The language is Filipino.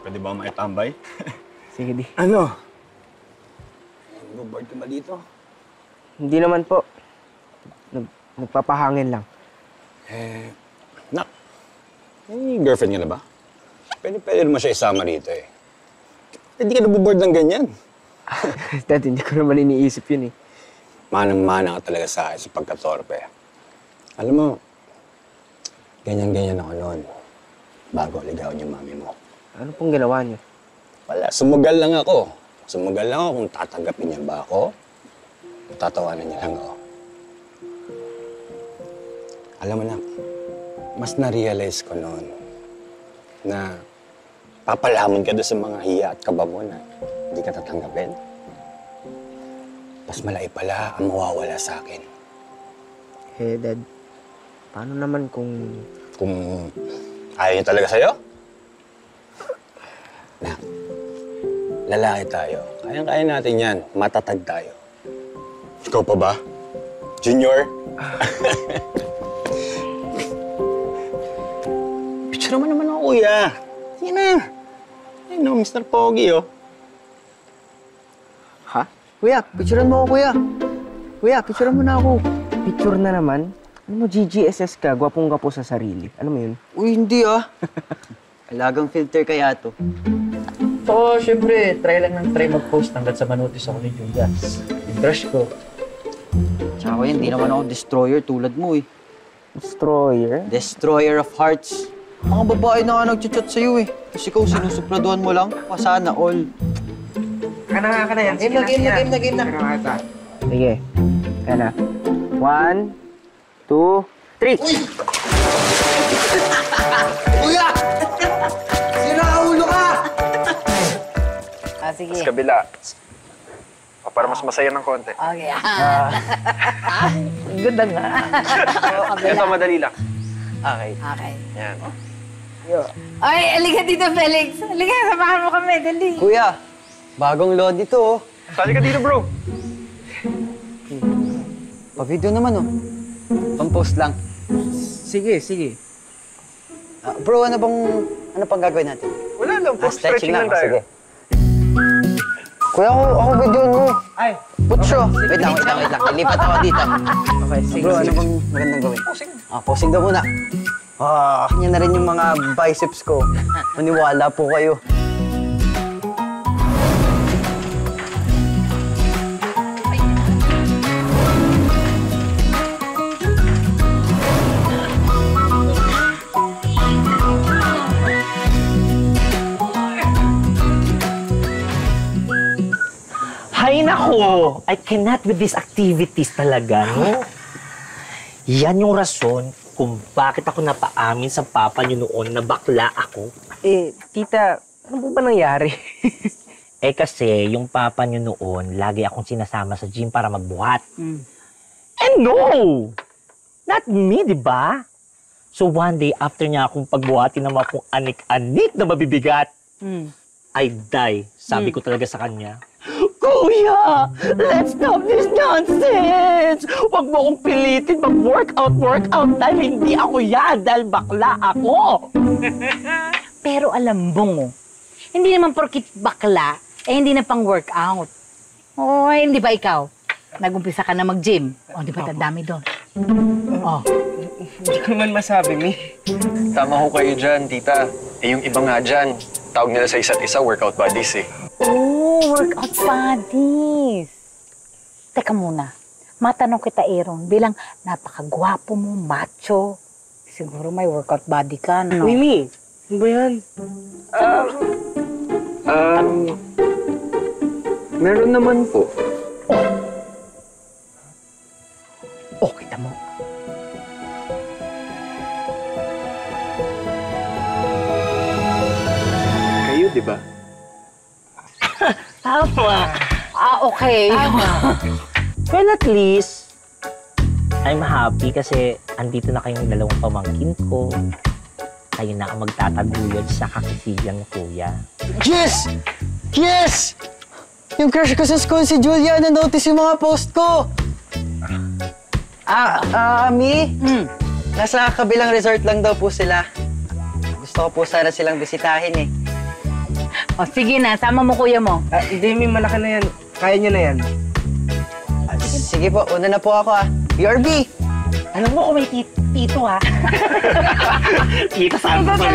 Pwede ba makitambay? Sige, di. Ano? Bored ka ba dito? Hindi naman po. Nagpapahangin lang. Nak, may girlfriend ka na ba? Pwede mo siya isama rito eh. Hindi ka nabuboard ng ganyan. Dad, hindi ko naman iniisip yun eh. Manang-mana ka talaga sa akin sa pagkatorpe. Alam mo, ganyan-ganyan ako noon. Bago ligawan yung mami mo. Ano pong ginawa niyo? Wala, sumugal lang ako. Sumugal lang ako kung tatanggapin niya ba ako. Tatawanan niya lang ako. Alam mo na, mas na-realize ko noon na papalamon ka doon sa mga hiya at kaba mo na hindi ka tatanggapin. Mas malaki pala ang mawawala sa akin. Eh, Dad, paano naman kung... Kung ayaw niya talaga sa'yo? Nak, lalaki tayo. Kayang-kaya natin yan. Matatag tayo. Ikaw pa ba? Junior? Picture mo naman ako, kuya. Sige na. Ay no, Mr. Pogi, oh. Ha? Kuya, picturean mo ako, kuya. Kuya, picturean mo na ako. Picture na naman? Ano mo, GGSS ka, gwapong-gwapo sa sarili. Alam mo yun? Uy, hindi ah. Alagang filter kaya to. So, syempre, try lang ng try mag-post hanggat sa manotis ako ni Julia. Yung crush ko. Tsaka yan, di naman ako destroyer tulad mo eh. Destroyer? Destroyer of hearts. Mga babae na nga nag-chat sa'yo eh. Tapos ikaw, sinusupladuhan mo lang. Pasana all. Ka na yan. Game na. Sige. Kaya na. 1, 2, 3. Kuya! Sinaulo ka! Sige. Sa kabila. Para mas masaya ng konti. Okay. Good na nga. Ito, madali lang. Okay. Okay. Yan. Ay, aliga dito, Felix. Aliga, samahan mo kami. Dali. Kuya, bagong load ito oh. Sali ka dito, bro. Pa-video naman oh. Pang-post lang. Sige. Bro, ano pang gagawin natin? Wala lang, post stretching lang tayo. Sige. Kuya, ako videoan mo. Ay, Putso. Wait lang. Ilipat ako dito. okay, sige. Bro, ano bang magandang gawin? Posing. Posing daw muna. Yan na rin yung mga biceps ko. Maniwala po kayo. Ay, nako! I cannot with these activities talaga, no? Yan yung rason kung bakit ako napaamin sa papa niyo noon na bakla ako. Eh, tita, ano po ba nangyari? Eh kasi, yung papa niyo noon, lagi akong sinasama sa gym para magbuhat. And no! Not me, di ba? So one day, after niya akong pagbuhatin ng mga kung anik-anik na mabibigat, I die. Sabi ko talaga sa kanya, Kuya, let's stop this nonsense! Huwag mo akong pilitin mag-workout dahil hindi ako yan, dahil bakla ako! Pero alam mo, hindi naman porkit bakla, hindi na pang workout. O, hindi ba ikaw? Nag-umpisa ka na mag-gym. O, di ba dami doon? O. Hindi ko naman masabi, Mi. Tama ho kayo dyan, tita. Eh, yung iba nga dyan, tawag nila sa isa't isa workout buddies eh. Oh, workout buddies. Teka muna, matanong kita, Aaron, bilang napakagwapo mo, macho. Siguro may workout body ka, no? Uy, Mi, ano ba yan? Meron naman po. Oh, kita mo. Kayo, di ba? Tama. Okay. Well, at least, I'm happy kasi andito na kayong dalawang pamangkin ko. Kayo na ang magtataguyod sa kakisigan mo, kuya. Yes! Yes! Yung crush ko sa school, si Julia, na-notice yung mga post ko. Mi? Nasa kabilang resort lang daw po sila. Gusto ko po sana silang bisitahin eh. O sige na, sama mo kuya mo. Hindi, Mi, malaki na yan. Kaya nyo na yan. Sige po, una na po ako BRB! Alam mo kung may tito ha? Tito, sama ko